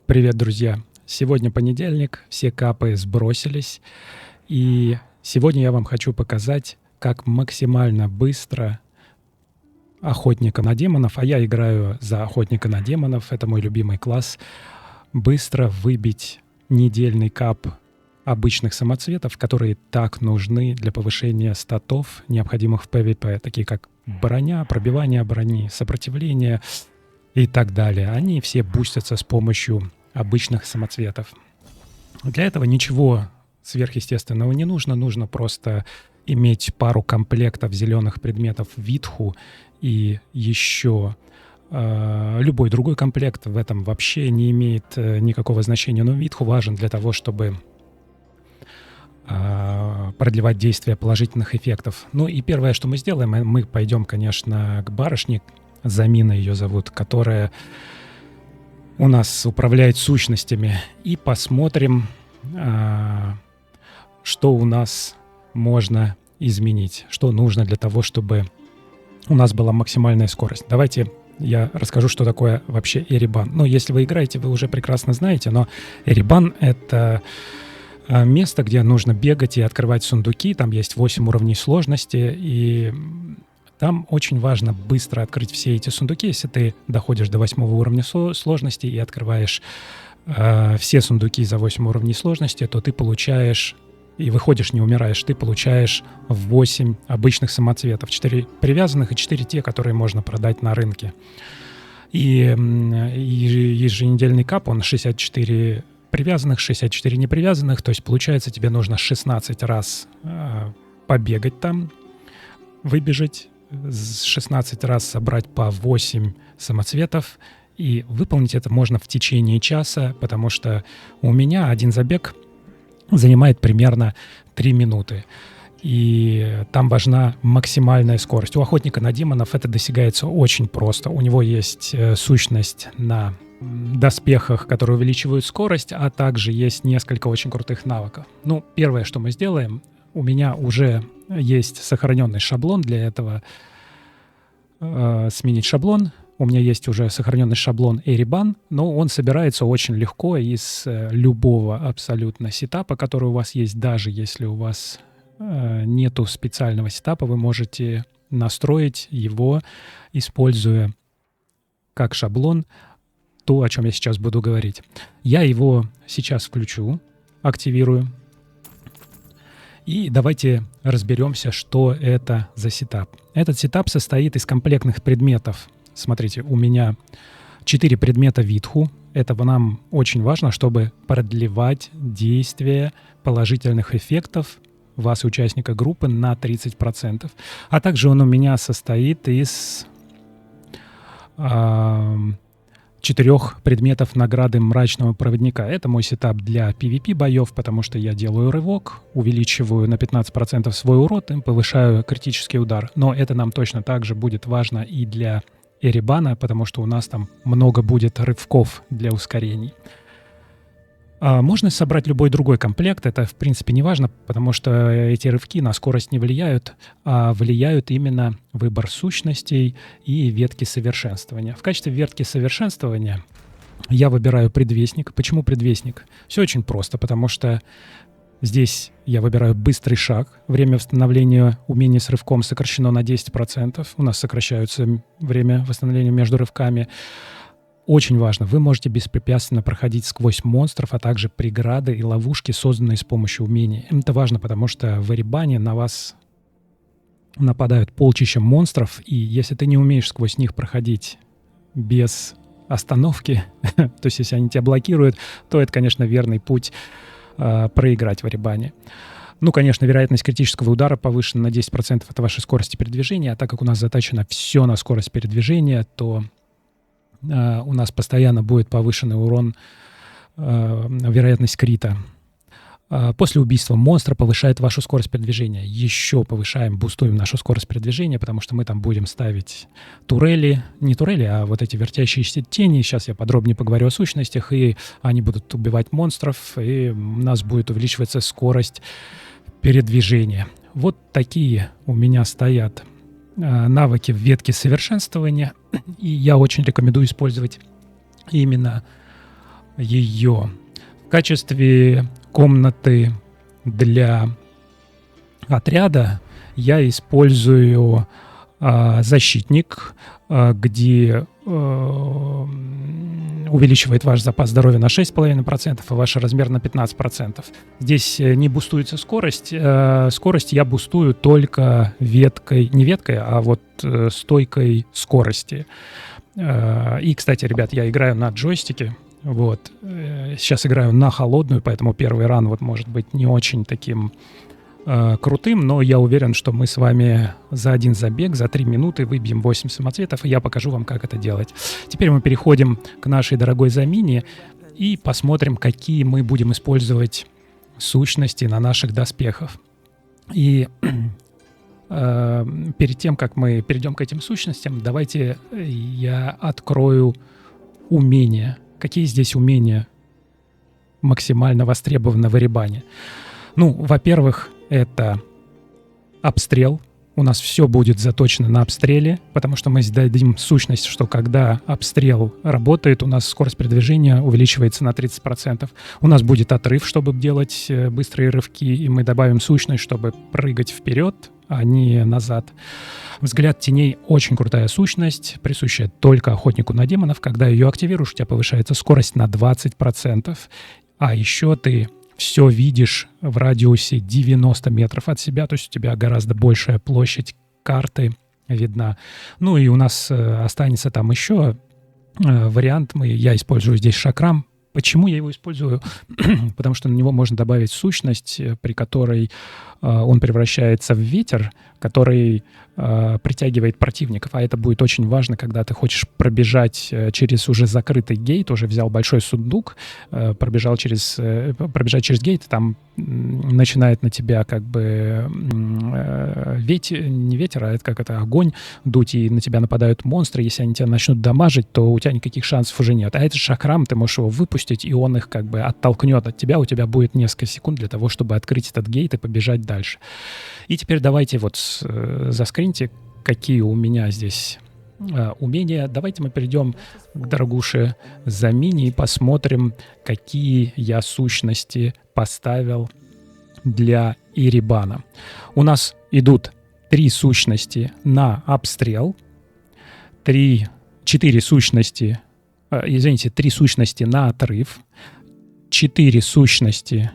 Привет, друзья! Сегодня понедельник, все капы сбросились, и сегодня я вам хочу показать, как максимально быстро охотника на демонов, а я играю за охотника на демонов, это мой любимый класс, быстро выбить недельный кап обычных самоцветов, которые так нужны для повышения статов, необходимых в PvP, такие как броня, пробивание брони, сопротивление и так далее. Они все бустятся с помощью обычных самоцветов. Для этого ничего сверхъестественного не нужно. Нужно просто иметь пару комплектов зеленых предметов Витху и еще любой другой комплект. В этом вообще не имеет никакого значения. Но Витху важен для того, чтобы продлевать действие положительных эффектов. Ну и первое, что мы сделаем, мы пойдем, конечно, к барышне, Замина ее зовут, которая у нас управляет сущностями, и посмотрим, что у нас можно изменить, что нужно для того, чтобы у нас была максимальная скорость. Давайте я расскажу, что такое вообще Эребан. Ну, если вы играете, вы уже прекрасно знаете, но Эребан — это место, где нужно бегать и открывать сундуки. Там есть 8 уровней сложности, и там очень важно быстро открыть все эти сундуки. Если ты доходишь до 8 уровня сложности и открываешь все сундуки за 8 уровней сложности, то ты получаешь, и выходишь, не умираешь, ты получаешь 8 обычных самоцветов. 4 привязанных и 4 те, которые можно продать на рынке. И еженедельный кап, он 64 привязанных, 64 непривязанных. То есть, получается, тебе нужно 16 раз побегать там, выбежать, 16 раз собрать по 8 самоцветов, и выполнить это можно в течение часа, потому что у меня один забег занимает примерно 3 минуты. И там важна максимальная скорость. У охотника на демонов это достигается очень просто. У него есть сущность на доспехах, которые увеличивают скорость, а также есть несколько очень крутых навыков. Ну, первое, что мы сделаем, у меня уже есть сохраненный шаблон для этого. Сменить шаблон. У меня есть уже сохраненный шаблон Эребан, но он собирается очень легко из любого абсолютно сетапа, который у вас есть. Даже если у вас нету специального сетапа, вы можете настроить его, используя как шаблон то, о чем я сейчас буду говорить. Я его сейчас включу, активирую. И давайте разберемся, что это за сетап. Этот сетап состоит из комплектных предметов. Смотрите, у меня 4 предмета Витху. Это нам очень важно, чтобы продлевать действие положительных эффектов вас, участника группы, на 30%. А также он у меня состоит из 4 предметов награды мрачного проводника. Это мой сетап для PvP боев, потому что я делаю рывок, увеличиваю на 15% свой урон и повышаю критический удар. Но это нам точно так же будет важно и для Эребана, потому что у нас там много будет рывков для ускорений. Можно собрать любой другой комплект, это в принципе не важно, потому что эти рывки на скорость не влияют, а влияют именно выбор сущностей и ветки совершенствования. В качестве ветки совершенствования я выбираю предвестник. Почему предвестник? Все очень просто, потому что здесь я выбираю быстрый шаг. Время восстановления умений с рывком сокращено на 10%. У нас сокращается время восстановления между рывками. Очень важно, вы можете беспрепятственно проходить сквозь монстров, а также преграды и ловушки, созданные с помощью умений. Это важно, потому что в Эребане на вас нападают полчища монстров, и если ты не умеешь сквозь них проходить без остановки, то есть если они тебя блокируют, то это, конечно, верный путь проиграть в Эребане. Ну, конечно, вероятность критического удара повышена на 10% от вашей скорости передвижения, а так как у нас заточено все на скорость передвижения, то у нас постоянно будет повышенный урон, вероятность крита. После убийства монстра повышает вашу скорость передвижения. Еще повышаем, бустуем нашу скорость передвижения, потому что мы там будем ставить турели. Не турели, а вот эти вертящиеся тени. Сейчас я подробнее поговорю о сущностях, и они будут убивать монстров, и у нас будет увеличиваться скорость передвижения. Вот такие у меня стоят навыки в ветке совершенствования, и я очень рекомендую использовать именно ее? В качестве комнаты для отряда я использую защитник, где увеличивает ваш запас здоровья на 6,5%, а ваш размер на 15%. Здесь не бустуется скорость. Скорость я бустую только веткой, не веткой, а вот стойкой скорости. И, кстати, ребят, я играю на джойстике. Вот. Сейчас играю на холодную, поэтому первый ран вот может быть не очень таким крутым, но я уверен, что мы с вами за один забег, за 3 минуты выбьем 8 самоцветов, и я покажу вам, как это делать. Теперь мы переходим к нашей дорогой замине и посмотрим, какие мы будем использовать сущности на наших доспехах. И перед тем, как мы перейдем к этим сущностям, давайте я открою умения. Какие здесь умения максимально востребованы в Эребане? Ну, во-первых, это обстрел. У нас все будет заточено на обстреле, потому что мы дадим сущность, что когда обстрел работает, у нас скорость передвижения увеличивается на 30%. У нас будет отрыв, чтобы делать быстрые рывки, и мы добавим сущность, чтобы прыгать вперед, а не назад. Взгляд теней — очень крутая сущность, присущая только охотнику на демонов. Когда ее активируешь, у тебя повышается скорость на 20%. А еще ты все видишь в радиусе 90 метров от себя, то есть у тебя гораздо большая площадь карты видна. Ну и у нас останется там еще вариант. Я использую здесь шакрам. Почему я его использую? Потому что на него можно добавить сущность, при которой он превращается в ветер, который притягивает противников. А это будет очень важно, когда ты хочешь пробежать через уже закрытый гейт, уже взял большой сундук, пробежать через гейт, там начинает на тебя как бы не ветер, а это огонь дуть, и на тебя нападают монстры. Если они тебя начнут дамажить, то у тебя никаких шансов уже нет. А этот шакрам, ты можешь его выпустить, и он их как бы оттолкнет от тебя. У тебя будет несколько секунд для того, чтобы открыть этот гейт и побежать дальше. И теперь давайте вот заскриньте, какие у меня здесь умения. Давайте мы перейдем к дорогуше замине и посмотрим, какие я сущности поставил для Эребана. У нас идут 3 сущности на обстрел, 3 сущности на отрыв, 4 сущности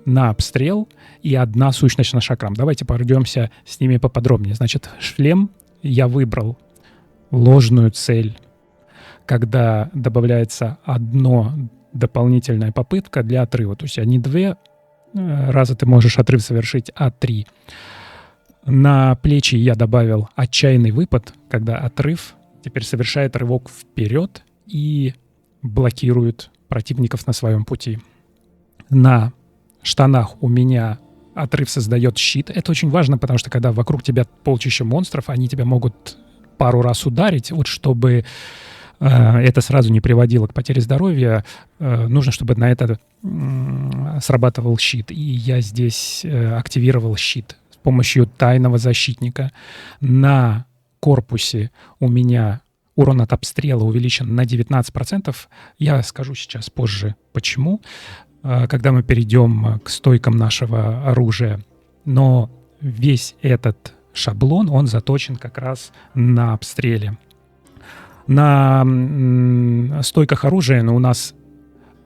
на обстрел и 1 сущность на шакрам. Давайте пройдемся с ними поподробнее. Значит, шлем я выбрал ложную цель, когда добавляется 1 дополнительная попытка для отрыва. То есть не 2 раза ты можешь отрыв совершить, а 3. На плечи я добавил отчаянный выпад, когда отрыв теперь совершает рывок вперед и блокирует противников на своем пути. На штанах у меня отрыв создает щит. Это очень важно, потому что когда вокруг тебя полчища монстров, они тебя могут пару раз ударить. Вот чтобы это сразу не приводило к потере здоровья, нужно, чтобы на это срабатывал щит. И я здесь активировал щит с помощью тайного защитника. На корпусе у меня урон от обстрела увеличен на 19%. Я скажу сейчас позже, почему, когда мы перейдем к стойкам нашего оружия. Но весь этот шаблон, он заточен как раз на обстреле. На стойках оружия у нас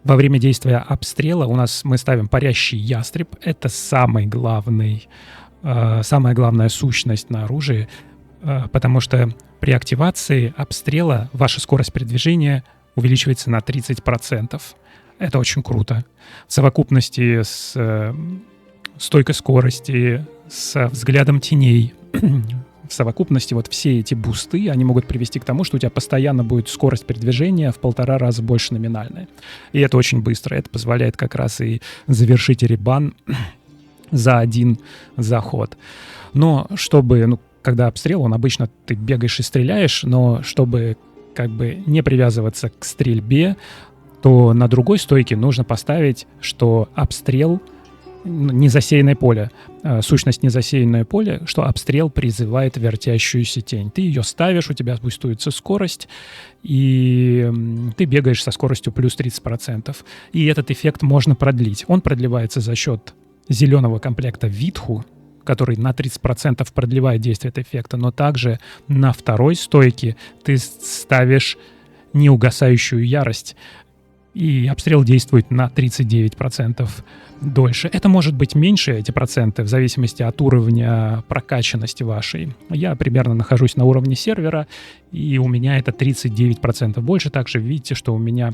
во время действия обстрела мы ставим парящий ястреб. Это самая главная сущность на оружии, потому что при активации обстрела ваша скорость передвижения увеличивается на 30%. Это очень круто. В совокупности с стойкой скорости, с взглядом теней, в совокупности вот все эти бусты, они могут привести к тому, что у тебя постоянно будет скорость передвижения в 1,5 раза больше номинальная. И это очень быстро. Это позволяет как раз и завершить Эребан за 1 заход. Но чтобы, когда обстрел, обычно ты бегаешь и стреляешь, но чтобы как бы не привязываться к стрельбе, то на другой стойке нужно поставить, что обстрел незасеянное поле, сущность незасеянное поле, что обстрел призывает вертящуюся тень. Ты ее ставишь, у тебя бустуется скорость, и ты бегаешь со скоростью плюс 30%. И этот эффект можно продлить. Он продлевается за счет зеленого комплекта Витху, который на 30% продлевает действие этого эффекта, но также на второй стойке ты ставишь неугасающую ярость, и обстрел действует на 39% дольше. Это может быть меньше, эти проценты, в зависимости от уровня прокачанности вашей. Я примерно нахожусь на уровне сервера, и у меня это 39% больше. Также видите, что у меня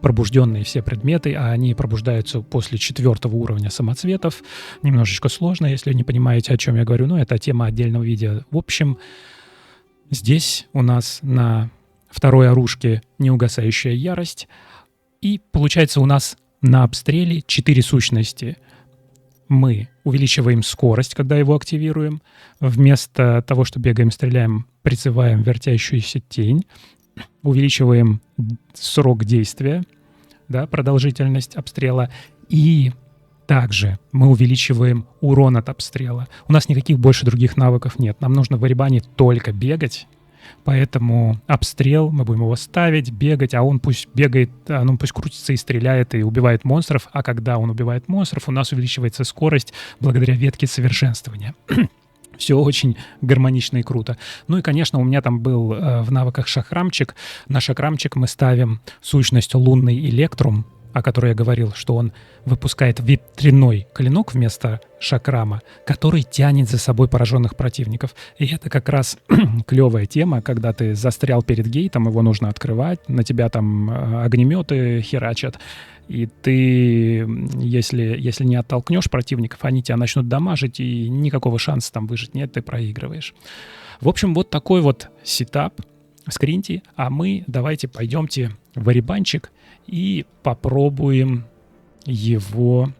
пробужденные все предметы, а они пробуждаются после 4 уровня самоцветов. Немножечко сложно, если не понимаете, о чем я говорю, но это тема отдельного видео. В общем, здесь у нас на второй оружке неугасающая ярость, и получается у нас на обстреле 4 сущности. Мы увеличиваем скорость, когда его активируем. Вместо того, что бегаем, стреляем, призываем вертящуюся тень. Увеличиваем срок действия, да, продолжительность обстрела. И также мы увеличиваем урон от обстрела. У нас никаких больше других навыков нет. Нам нужно в Эребане только бегать. Поэтому обстрел, мы будем его ставить, бегать, а он пусть бегает, он пусть крутится и стреляет, и убивает монстров. А когда он убивает монстров, у нас увеличивается скорость благодаря ветке совершенствования. Все очень гармонично и круто. Ну и, конечно, у меня там был в навыках шахрамчик. На шахрамчик мы ставим сущность лунный электрум, о которой я говорил, что он выпускает ветряной клинок вместо шакрама, который тянет за собой пораженных противников. И это как раз клевая тема, когда ты застрял перед гейтом, его нужно открывать, на тебя там огнеметы херачат, и ты, если не оттолкнешь противников, они тебя начнут дамажить, и никакого шанса там выжить нет, ты проигрываешь. В общем, вот такой вот сетап. Скриньте, а мы давайте пойдемте в Эребанчик и попробуем его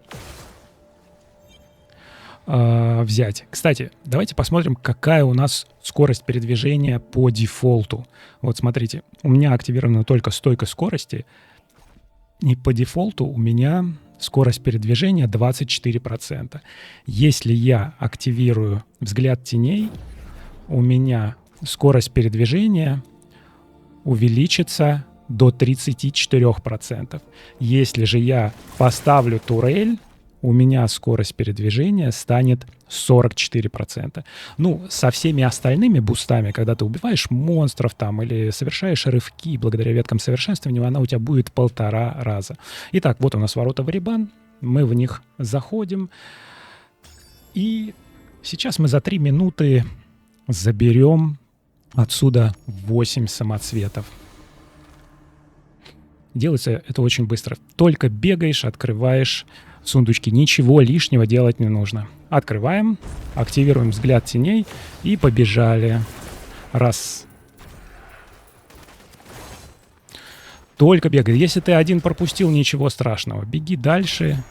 взять. Кстати, давайте посмотрим, какая у нас скорость передвижения по дефолту. Вот смотрите, у меня активирована только стойка скорости, и по дефолту у меня скорость передвижения 24%. Если я активирую взгляд теней, у меня скорость передвижения увеличится до 34%. Если же я поставлю турель, у меня скорость передвижения станет 44%. Ну, со всеми остальными бустами, когда ты убиваешь монстров там или совершаешь рывки благодаря веткам совершенствования, она у тебя будет 1,5 раза. Итак, вот у нас ворота в Эребан, мы в них заходим, и сейчас мы за 3 минуты заберем отсюда 8 самоцветов. Делается это очень быстро. Только бегаешь, открываешь сундучки. Ничего лишнего делать не нужно. Открываем, активируем взгляд теней и побежали. Раз. Только бегай. Если ты один пропустил, ничего страшного. Беги дальше.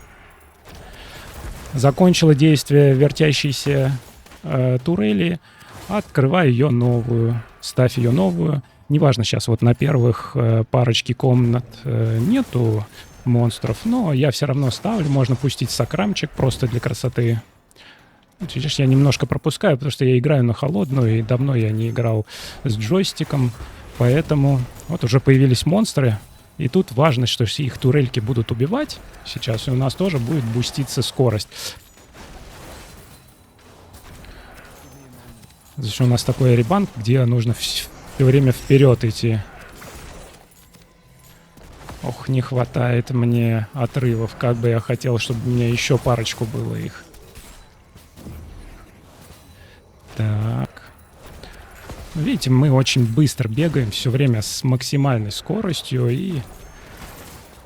Закончила действие вертящейся турели. Открывай ее новую. Ставь ее новую. Неважно, сейчас вот на первых парочке комнат нету монстров, но я все равно ставлю. Можно пустить сакрамчик просто для красоты. Видишь, я немножко пропускаю, потому что я играю на холодную, и давно я не играл с джойстиком. Поэтому вот уже появились монстры. И тут важно, что их турельки будут убивать. Сейчас у нас тоже будет буститься скорость. Здесь у нас такой Эребан, где нужно все время вперед идти. Ох, не хватает мне отрывов. Как бы я хотел, чтобы у меня еще парочку было их. Так. Видите, мы очень быстро бегаем, все время с максимальной скоростью и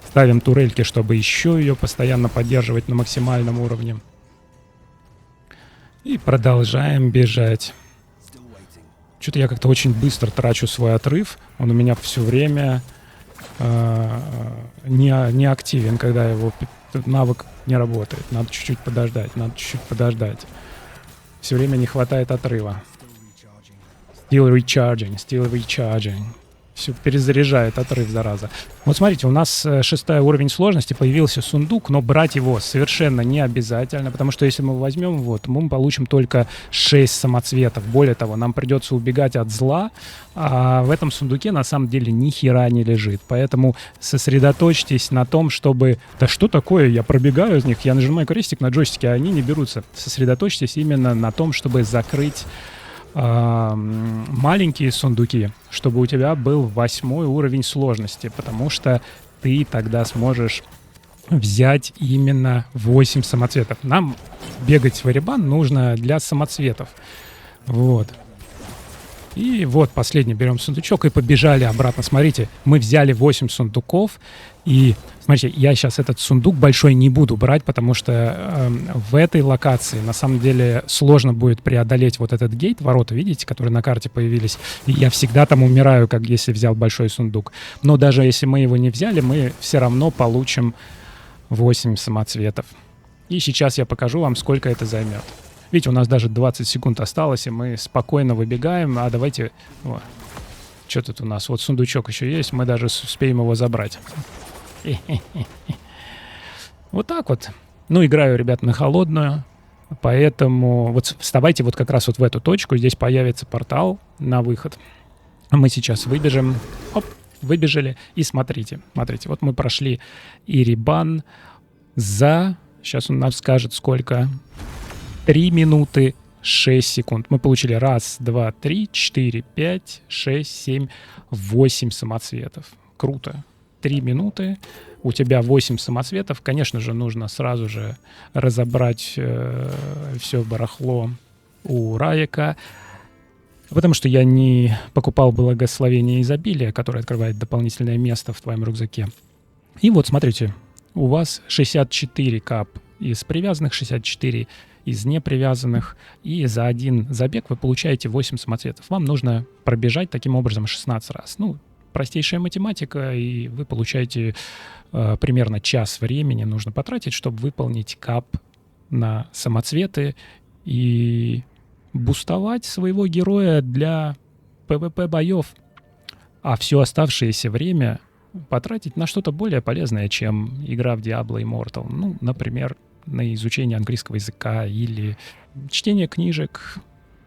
ставим турельки, чтобы еще ее постоянно поддерживать на максимальном уровне. И продолжаем бежать. Что-то я как-то очень быстро трачу свой отрыв. Он у меня все время не активен, когда его навык не работает. Надо чуть-чуть подождать, Все время не хватает отрыва. Still recharging. все перезаряжает отрыв, зараза. Вот смотрите, у нас 6-й уровень сложности, появился сундук, но брать его совершенно не обязательно, потому что если мы возьмем его, то мы получим только 6 самоцветов. Более того, нам придется убегать от зла, а в этом сундуке на самом деле ни хера не лежит. Поэтому сосредоточьтесь на том, чтобы... Да что такое? Я пробегаю из них, я нажимаю крестик на джойстике, а они не берутся. Сосредоточьтесь именно на том, чтобы закрыть маленькие сундуки, чтобы у тебя был 8-й уровень сложности, потому что ты тогда сможешь взять именно 8 самоцветов. Нам бегать в Эребан нужно для самоцветов. Вот. И вот последний берем сундучок и побежали обратно. Смотрите, мы взяли 8 сундуков. И смотрите, я сейчас этот сундук большой не буду брать, потому что в этой локации на самом деле сложно будет преодолеть вот этот гейт, ворота, видите, которые на карте появились. И я всегда там умираю, как если взял большой сундук. Но даже если мы его не взяли, мы все равно получим 8 самоцветов. И сейчас я покажу вам, сколько это займет. Видите, у нас даже 20 секунд осталось, и мы спокойно выбегаем. А давайте... О, что тут у нас? Вот сундучок еще есть, мы даже успеем его забрать. Вот так вот. Ну, играю, ребят, на холодную. Поэтому вот вставайте вот как раз вот в эту точку. Здесь появится портал на выход. Мы сейчас выбежим. Оп, выбежали. И смотрите, смотрите. Вот мы прошли Эребан за... Сейчас он нам скажет, сколько... 3 минуты 6 секунд. Мы получили 1, 2, 3, 4, 5, 6, 7, 8 самоцветов. Круто. 3 минуты. У тебя 8 самоцветов. Конечно же, нужно сразу же разобрать все барахло у Раика. Потому что я не покупал благословение изобилия, которое открывает дополнительное место в твоем рюкзаке. И вот, смотрите, у вас 64 кап из привязанных, 64 из непривязанных, и за один забег вы получаете 8 самоцветов. Вам нужно пробежать таким образом 16 раз. Ну, простейшая математика, и вы получаете примерно час времени нужно потратить, чтобы выполнить кап на самоцветы и бустовать своего героя для PvP боев. А все оставшееся время потратить на что-то более полезное, чем игра в Diablo Immortal. Ну, например, на изучение английского языка или чтение книжек,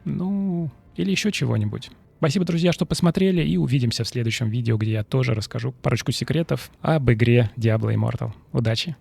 ну, или еще чего-нибудь. Спасибо, друзья, что посмотрели, и увидимся в следующем видео, где я тоже расскажу парочку секретов об игре Diablo Immortal. Удачи!